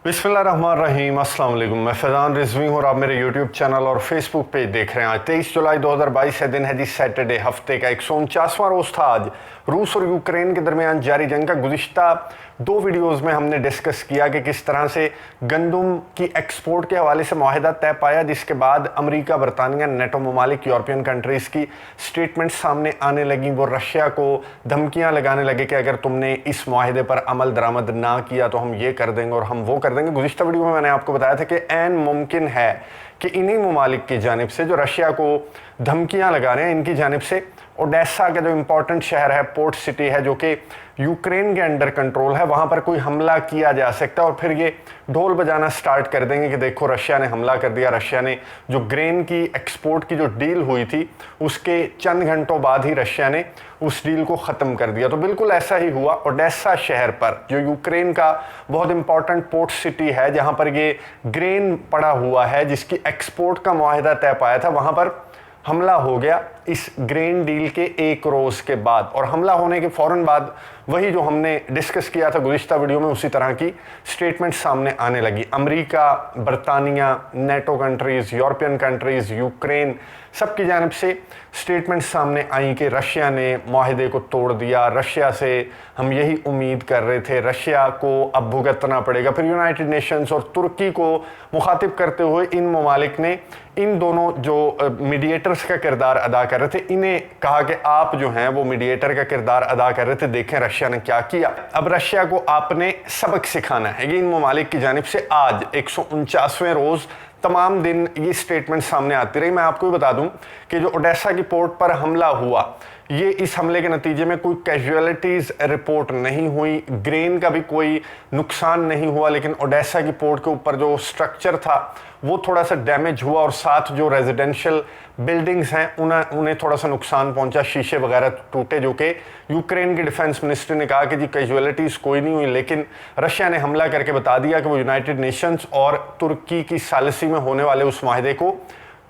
बिस्मिल्लाहिर्रहमानिर्रहीम, अस्सलाम वालेकुम। मैं फैज़ान रिजवी हूँ और आप मेरे यूट्यूब चैनल और फेसबुक पेज देख रहे हैं। आज 23 जुलाई 2022 है, दिन है जी सैटरडे। हफ्ते का 149वां रोज़ था आज। रूस और यूक्रेन के दरमियान जारी जंग का गुज़िश्ता दो वीडियोस में हमने डिस्कस किया कि किस तरह से गंदम की एक्सपोर्ट के हवाले से मुआहिदा तय पाया, जिसके बाद अमेरिका, बरतानिया, नेटो ममालिक, यूरोपियन कंट्रीज़ की स्टेटमेंट सामने आने लगी। वो रशिया को धमकियाँ लगाने लगे कि अगर तुमने इस मुआहिदे पर अमल दरामद ना किया तो हम ये कर देंगे और हम वो कर देंगे। गुज़िश्ता वीडियो में मैंने आपको बताया था कि ऐन मुमकिन है कि इन्हीं ममालिक की जानिब से जो रशिया को धमकियाँ लगा रहे हैं, इनकी जानिब से ओडेसा का जो इम्पोर्टेंट शहर है, पोर्ट सिटी है, जो कि यूक्रेन के अंडर कंट्रोल है, वहाँ पर कोई हमला किया जा सकता है और फिर ये ढोल बजाना स्टार्ट कर देंगे कि देखो रशिया ने हमला कर दिया। रशिया ने जो ग्रेन की एक्सपोर्ट की जो डील हुई थी, उसके चंद घंटों बाद ही रशिया ने उस डील को ख़त्म कर दिया। तो बिल्कुल ऐसा ही हुआ। ओडेसा शहर पर, जो यूक्रेन का बहुत इंपॉर्टेंट पोर्ट सिटी है, जहाँ पर ये ग्रेन पड़ा हुआ है, जिसकी एक्सपोर्ट का मुआहिदा तय पाया था, वहाँ पर हमला हो गया इस ग्रेन डील के एक रोज़ के बाद। और हमला होने के फ़ौरन बाद वही जो हमने डिस्कस किया था गुज़िश्ता वीडियो में, उसी तरह की स्टेटमेंट सामने आने लगी। अमेरिका, बरतानिया, NATO countries, European countries, Ukraine, सबकी जानिब से स्टेटमेंट सामने आई कि रशिया ने मुआहिदे को तोड़ दिया, रशिया से हम यही उम्मीद कर रहे थे, रशिया को अब भुगतना पड़ेगा। फिर यूनाइटेड नेशंस और तुर्की को मुखातिब करते हुए इन ममालिक ने इन दोनों जो मीडिएटर्स का किरदार अदा कर रहे थे, इन्हें कहा कि आप जो हैं वो मीडिएटर का किरदार अदा कर रहे थे, देखें रशिया ने क्या किया। अब रशिया को आपने सबक सिखाना है। ये इन ममालिक की जानिब से आज 149वें रोज़ तमाम दिन ये स्टेटमेंट सामने आती रही। मैं आपको भी बता दूं कि जो ओडेसा की पोर्ट पर हमला हुआ, ये इस हमले के नतीजे में कोई कैजुअलिटीज़ रिपोर्ट नहीं हुई, ग्रेन का भी कोई नुकसान नहीं हुआ, लेकिन ओडेसा की पोर्ट के ऊपर जो स्ट्रक्चर था वो थोड़ा सा डैमेज हुआ और साथ जो रेजिडेंशियल बिल्डिंग्स हैं उन्हें थोड़ा सा नुकसान पहुंचा, शीशे वगैरह टूटे, जो कि यूक्रेन के डिफेंस मिनिस्टर ने कहा कि जी कैजुअलिटीज़ कोई नहीं हुई, लेकिन रशिया ने हमला करके बता दिया कि वो यूनाइटेड नेशंस और तुर्की की सालिसी में होने वाले उस माहिदे को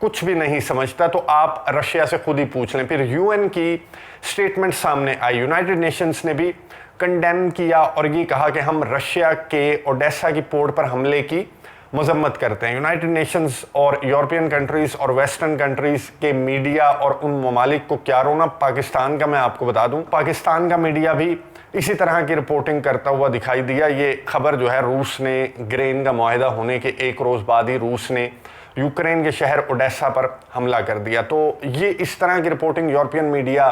कुछ भी नहीं समझता। तो आप रशिया से खुद ही पूछ लें। फिर यूएन की स्टेटमेंट सामने आई, यूनाइटेड नेशंस ने भी कंडेम किया और ये कहा कि हम रशिया के ओडेसा की पोर्ट पर हमले की मजम्मत करते हैं। यूनाइटेड नेशंस और यूरोपियन कंट्रीज़ और वेस्टर्न कंट्रीज़ के मीडिया और उन ममालिक को क्या रोना। पाकिस्तान का मैं आपको बता दूं, पाकिस्तान का मीडिया भी इसी तरह की रिपोर्टिंग करता हुआ दिखाई दिया। ये खबर जो है, रूस ने ग्रेन का मुआहिदा होने के एक रोज़ बाद ही रूस ने यूक्रेन के शहर ओडेसा पर हमला कर दिया। तो ये इस तरह की reporting European media,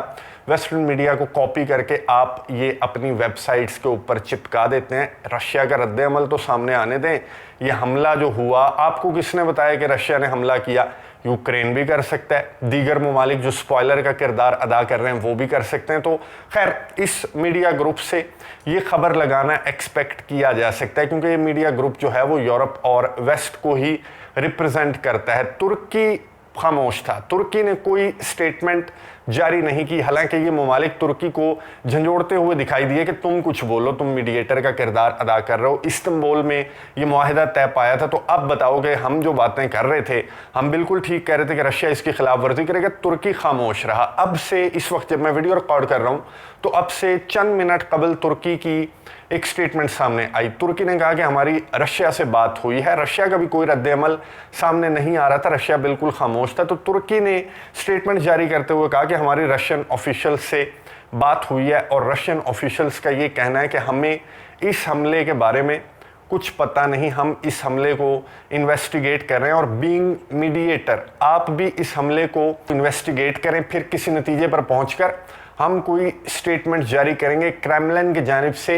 western media को कॉपी करके आप ये अपनी वेबसाइट्स के ऊपर चिपका देते हैं। रशिया का रद्द अमल तो सामने आने दें। ये हमला जो हुआ, आपको किसने बताया कि रशिया ने हमला किया? यूक्रेन भी कर सकता है, दीगर ममालिक जो स्पॉयलर का किरदार अदा कर रहे हैं वो भी कर सकते हैं। तो खैर, इस मीडिया ग्रुप से ये खबर लगाना एक्सपेक्ट किया जा सकता है, क्योंकि ये मीडिया ग्रुप जो है वो यूरोप और वेस्ट को ही रिप्रेजेंट करता है। तुर्की खामोश था, तुर्की ने कोई स्टेटमेंट जारी नहीं की। हालांकि ये ममालिक तुर्की को झंझोड़ते हुए दिखाई दिए कि तुम कुछ बोलो, तुम मीडिएटर का किरदार अदा कर रहे हो। इस्तांबुल में ये मुआहिदा तय पाया था, तो अब बताओ कि हम जो बातें कर रहे थे, हम बिल्कुल ठीक कह रहे थे कि रशिया इसकी खिलाफ वर्जी करेगा। तुर्की खामोश रहा। अब से, इस वक्त जब मैं वीडियो रिकॉर्ड कर रहा हूँ, तो अब से चंद मिनट कबल तुर्की की एक स्टेटमेंट सामने आई। तुर्की ने कहा कि हमारी रशिया से बात हुई है। रशिया का भी कोई रद्द-ए-अमल सामने नहीं आ रहा था, रशिया बिल्कुल खामोश था। तो तुर्की ने स्टेटमेंट जारी करते हुए कहा कि हमारी रशियन ऑफिशियल्स से बात हुई है और रशियन ऑफिशियल्स का ये कहना है कि हमें इस हमले के बारे में कुछ पता नहीं, हम इस हमले को इन्वेस्टिगेट कर रहे हैं और बीइंग मीडिएटर आप भी इस हमले को इन्वेस्टिगेट करें, फिर किसी नतीजे पर पहुंचकर हम कोई स्टेटमेंट जारी करेंगे। क्रेमलिन की जानिब से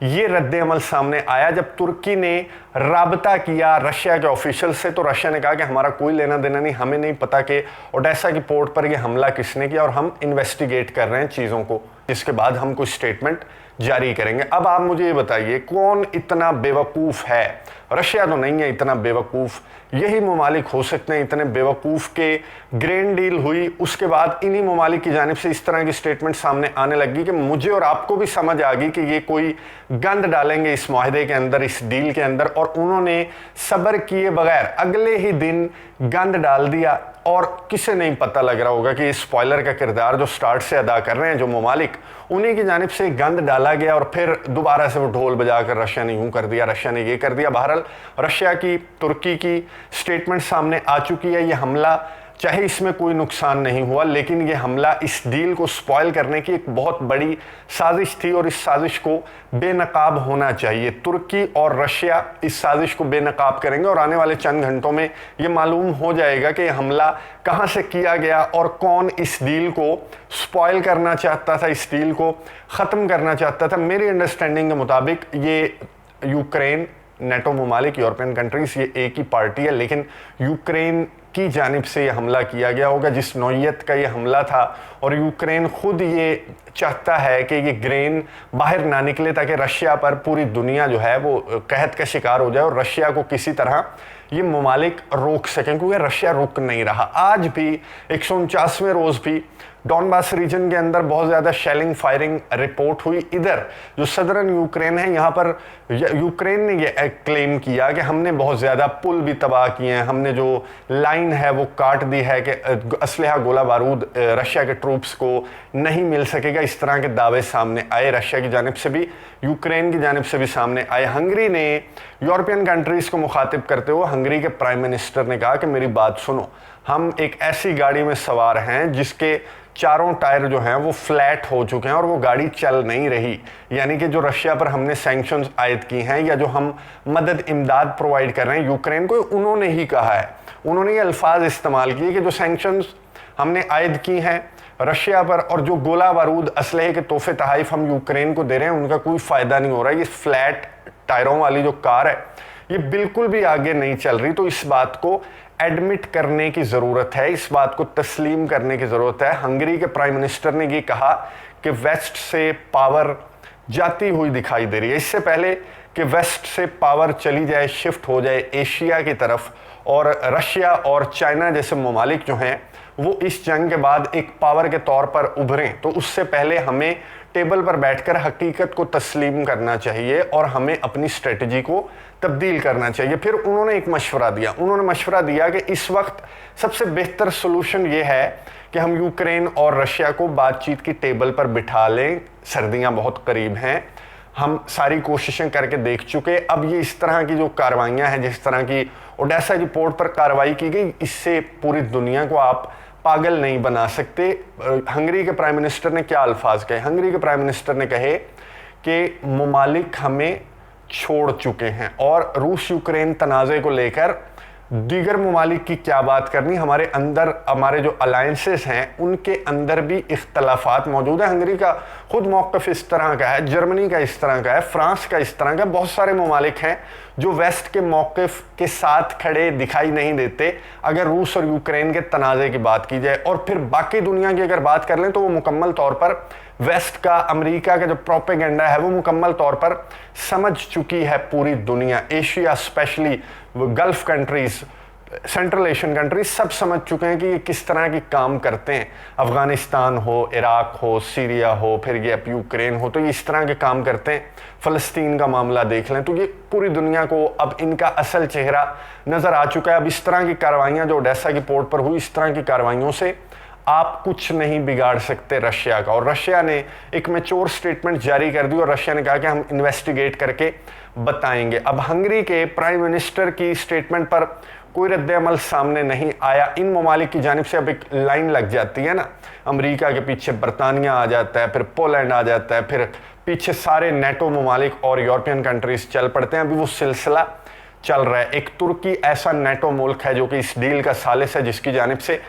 ये रद्द अमल सामने आया जब तुर्की ने राबता किया रशिया के ऑफिशियल से। तो रशिया ने कहा कि हमारा कोई लेना देना नहीं, हमें नहीं पता कि ओडेसा की पोर्ट पर यह हमला किसने किया और हम इन्वेस्टिगेट कर रहे हैं चीज़ों को, जिसके बाद हम कोई स्टेटमेंट जारी करेंगे। अब आप मुझे ये बताइए, कौन इतना बेवकूफ़ है? रशिया तो नहीं है इतना बेवकूफ़, यही ममालिक हो सकते हैं इतने बेवकूफ़ के ग्रेन डील हुई, उसके बाद इन्हीं ममालिक की जानिब से इस तरह की स्टेटमेंट सामने आने लगी कि मुझे और आपको भी समझ आ गई कि ये कोई गंद डालेंगे इस माहिदे के अंदर, इस डील के अंदर। और उन्होंने सब्र किए बगैर अगले ही दिन गंद डाल दिया। और किसे नहीं पता लग रहा होगा कि इस स्पॉइलर का किरदार जो स्टार्ट से अदा कर रहे हैं जो ममालिक, उन्हीं की जानिब से गंद डाला गया और फिर दोबारा से वो ढोल बजाकर रशिया ने यूं कर दिया, रशिया ने ये कर दिया। बहरहाल रशिया की, तुर्की की स्टेटमेंट सामने आ चुकी है। ये हमला, चाहे इसमें कोई नुकसान नहीं हुआ, लेकिन ये हमला इस डील को स्पॉइल करने की एक बहुत बड़ी साजिश थी और इस साजिश को बेनकाब होना चाहिए। तुर्की और रशिया इस साजिश को बेनकाब करेंगे और आने वाले चंद घंटों में ये मालूम हो जाएगा कि हमला कहाँ से किया गया और कौन इस डील को स्पॉइल करना चाहता था, इस डील को ख़त्म करना चाहता था। मेरी अंडरस्टैंडिंग के मुताबिक ये यूक्रेन, नेटो ममालिक, यूरोपियन कंट्रीज़, ये एक ही पार्टी है, लेकिन यूक्रेन की जानिब से ये हमला किया गया होगा जिस नौइयत का ये हमला था। और यूक्रेन खुद ये चाहता है कि ये ग्रेन बाहर ना निकले ताकि रशिया पर पूरी दुनिया जो है वो कहत का शिकार हो जाए और रशिया को किसी तरह ये ममालिक रोक सकें, क्योंकि रशिया रुक नहीं रहा। आज भी 149वें रोज़ भी डॉनबास रीजन के अंदर बहुत ज़्यादा शेलिंग फायरिंग रिपोर्ट हुई। इधर जो सदर्न यूक्रेन है, यहाँ पर यूक्रेन ने ये क्लेम किया कि हमने बहुत ज़्यादा पुल भी तबाह किए हैं, हमने जो लाइन है वो काट दी है कि असलहा गोला बारूद रशिया के ट्रूप्स को नहीं मिल सकेगा। इस तरह के दावे सामने आए, रशिया की जानिब से भी, यूक्रेन की जानिब से भी सामने आए। हंगरी ने यूरोपियन कंट्रीज़ को मुखातिब करते हुए हंगरी के प्राइम मिनिस्टर ने कहा कि मेरी बात सुनो, हम एक ऐसी गाड़ी में सवार हैं जिसके चारों टायर जो हैं वो फ्लैट हो चुके हैं और वो गाड़ी चल नहीं रही। यानी कि जो रशिया पर हमने सैंक्शंस आयद की हैं या जो हम मदद इमदाद प्रोवाइड कर रहे हैं यूक्रेन को, उन्होंने ही कहा है, उन्होंने ये अल्फाज इस्तेमाल किए कि जो सैंक्शंस हमने आयद की हैं रशिया पर और जो गोला बारूद, असलहे के तोहफे तहाइफ हम यूक्रेन को दे रहे हैं, उनका कोई फ़ायदा नहीं हो रहा है। ये फ्लैट टायरों वाली जो कार है ये बिल्कुल भी आगे नहीं चल रही। तो इस बात को एडमिट करने की ज़रूरत है, इस बात को तस्लीम करने की ज़रूरत है। हंगरी के प्राइम मिनिस्टर ने ये कहा कि वेस्ट से पावर जाती हुई दिखाई दे रही है। इससे पहले कि वेस्ट से पावर चली जाए, शिफ्ट हो जाए एशिया की तरफ और रशिया और चाइना जैसे ममालिक जो हैं वो इस जंग के बाद एक पावर के तौर पर उभरें, तो उससे पहले हमें टेबल पर बैठकर हकीकत को तस्लीम करना चाहिए और हमें अपनी स्ट्रेटजी को तब्दील करना चाहिए। फिर उन्होंने एक मशवरा दिया, उन्होंने मशवरा दिया कि इस वक्त सबसे बेहतर सोल्यूशन ये है कि हम यूक्रेन और रशिया को बातचीत की टेबल पर बिठा लें। सर्दियां बहुत करीब हैं, हम सारी कोशिशें करके देख चुके। अब ये इस तरह की जो कार्रवाइयाँ हैं, जिस तरह की ओडेसा रिपोर्ट पर कार्रवाई की गई, इससे पूरी दुनिया को आप पागल नहीं बना सकते। हंगरी के प्राइम मिनिस्टर ने क्या अल्फाज कहे? हंगरी के प्राइम मिनिस्टर ने कहे कि ममालिक हमें छोड़ चुके हैं और रूस यूक्रेन तनाज़े को लेकर दीगर ममालिक की क्या बात करनी, हमारे अंदर हमारे जो अलायंसेस हैं उनके अंदर भी इख्तलाफात मौजूद है। हंगरी का खुद मौक़िफ़ इस तरह का है, जर्मनी का इस तरह का है, फ्रांस का इस तरह का, बहुत सारे ममालिक हैं जो वेस्ट के मौक़िफ़ के साथ खड़े दिखाई नहीं देते अगर रूस और यूक्रेन के तनाज़े की बात की जाए। और फिर बाकी दुनिया की अगर बात कर लें तो वो मुकम्मल तौर पर वेस्ट का, अमेरिका का जो प्रोपेगेंडा है वो मुकम्मल तौर पर समझ चुकी है पूरी दुनिया। Asia specially gulf countries, central Asian countries सब समझ चुके हैं कि ये किस तरह की काम करते हैं। अफ़गानिस्तान हो, इराक हो, सीरिया हो, फिर ये अब यूक्रेन हो, तो ये इस तरह के काम करते हैं। फ़लस्तीन का मामला देख लें तो ये पूरी दुनिया को अब इनका असल चेहरा नज़र आ चुका है। अब इस तरह की कार्रवाइयाँ जो ओडेसा की पोर्ट पर हुई, इस तरह की कार्रवाइयों से आप कुछ नहीं बिगाड़ सकते रशिया का। और रशिया ने एक मैच्योर स्टेटमेंट जारी कर दी और रशिया ने कहा कि हम इन्वेस्टिगेट करके बताएंगे। अब हंगरी के प्राइम मिनिस्टर की स्टेटमेंट पर कोई रद्द-ए-अमल सामने नहीं आया। इन ममालिक की जानिब से अब एक लाइन लग जाती है ना, अमेरिका के पीछे बरतानिया आ जाता है, फिर पोलैंड आ जाता है, फिर पीछे सारे नेटो ममालिक और यूरोपियन कंट्रीज चल पड़ते हैं। अभी वो सिलसिला चल रहा है। एक तुर्की ऐसा नेटो मुल्क है जो कि इस डील का सालिस है, जिसकी जानिब से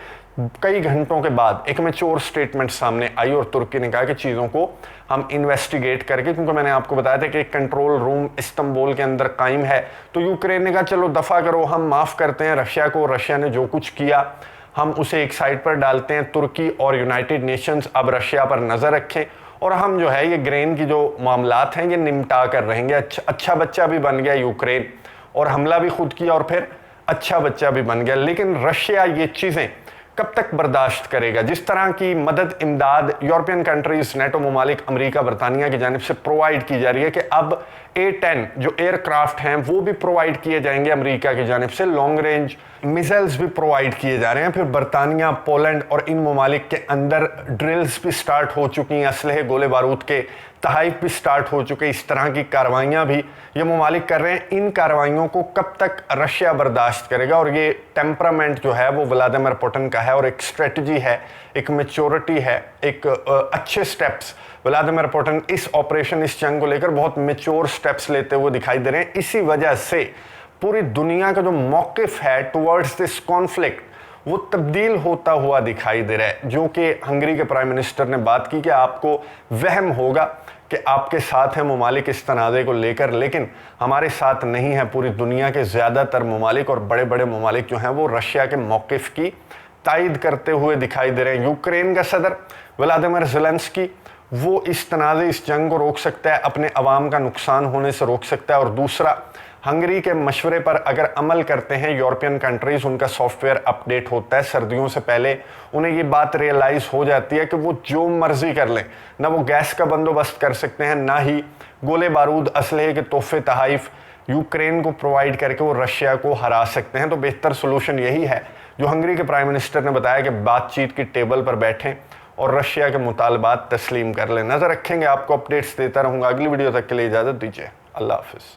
कई घंटों के बाद एक मैच्योर स्टेटमेंट सामने आई और तुर्की ने कहा कि चीज़ों को हम इन्वेस्टिगेट करके, क्योंकि मैंने आपको बताया था कि एक कंट्रोल रूम इस्तांबुल के अंदर कायम है, तो यूक्रेन ने कहा चलो दफ़ा करो, हम माफ़ करते हैं रशिया को, रशिया ने जो कुछ किया हम उसे एक साइड पर डालते हैं। तुर्की और यूनाइटेड नेशंस अब रशिया पर नज़र रखें और हम जो है ये ग्रेन की जो मामलात हैं ये निमटा कर रहेंगे। अच्छा बच्चा भी बन गया यूक्रेन और हमला भी खुद किया और फिर अच्छा बच्चा भी बन गया। लेकिन रशिया ये चीज़ें कब तक बर्दाश्त करेगा? जिस तरह की मदद इमदाद यूरोपियन कंट्रीज, नेटो ममालिक, अमेरिका, बरतानिया की जानिब से प्रोवाइड की जा रही है कि अब A-10 जो एयरक्राफ्ट हैं वो भी प्रोवाइड किए जाएंगे अमेरिका की जानिब से, लॉन्ग रेंज मिसाइल्स भी प्रोवाइड किए जा रहे हैं। फिर बरतानिया, पोलैंड और इन ममालिक के अंदर ड्रिल्स भी स्टार्ट हो चुकी हैं, असलहे गोले बारूद के तहाइफ भी स्टार्ट हो चुके। इस तरह की कार्रवाइयाँ भी ये ममालिक कर रहे हैं। इन कार्रवाइयों को कब तक रशिया बर्दाश्त करेगा, और ये टेम्परामेंट जो है वो व्लादिमीर पुतिन का है, और एक स्ट्रेटजी है, एक मैच्योरिटी है, एक अच्छे स्टेप्स व्लादिमीर पुतिन इस ऑपरेशन, इस जंग को लेकर बहुत मैच्योर स्टेप्स लेते हुए दिखाई दे रहे हैं। इसी वजह से पूरी दुनिया का जो मौक़िफ़ है टुवर्ड्स दिस कॉन्फ्लिक्ट वो तब्दील होता हुआ दिखाई दे रहा है। जो कि हंगरी के प्राइम मिनिस्टर ने बात की कि आपको वहम होगा कि आपके साथ हैं ममालिक इस तनाज़े को लेकर, लेकिन हमारे साथ नहीं है। पूरी दुनिया के ज़्यादातर ममालिक और बड़े बड़े ममालिक जो हैं वो रशिया के मौक़िफ़ की तायद करते हुए दिखाई दे रहे हैं। यूक्रेन का सदर व्लादिमीर ज़ेलेंस्की वो इस तनाज़े, इस जंग को रोक सकता है, अपने अवाम का नुकसान होने से रोक सकता है। और दूसरा, हंगरी के मशवरे पर अगर अमल करते हैं यूरोपियन कंट्रीज़, उनका सॉफ्टवेयर अपडेट होता है सर्दियों से पहले, उन्हें ये बात रियलाइज़ हो जाती है कि वो जो मर्ज़ी कर लें, ना वो गैस का बंदोबस्त कर सकते हैं, ना ही गोले बारूद, असलहे के तोहफे तहाइफ यूक्रेन को प्रोवाइड करके वो रशिया को हरा सकते हैं। तो बेहतर सोल्यूशन यही है जो हंगरी के प्राइम मिनिस्टर ने बताया कि बातचीत की टेबल पर बैठें और रशिया के मुतालबात तस्लीम कर लें। नज़र रखेंगे, आपको अपडेट्स देता रहूँगा। अगली वीडियो तक के लिए इजाज़त दीजिए। अल्लाह हाफ़िज़।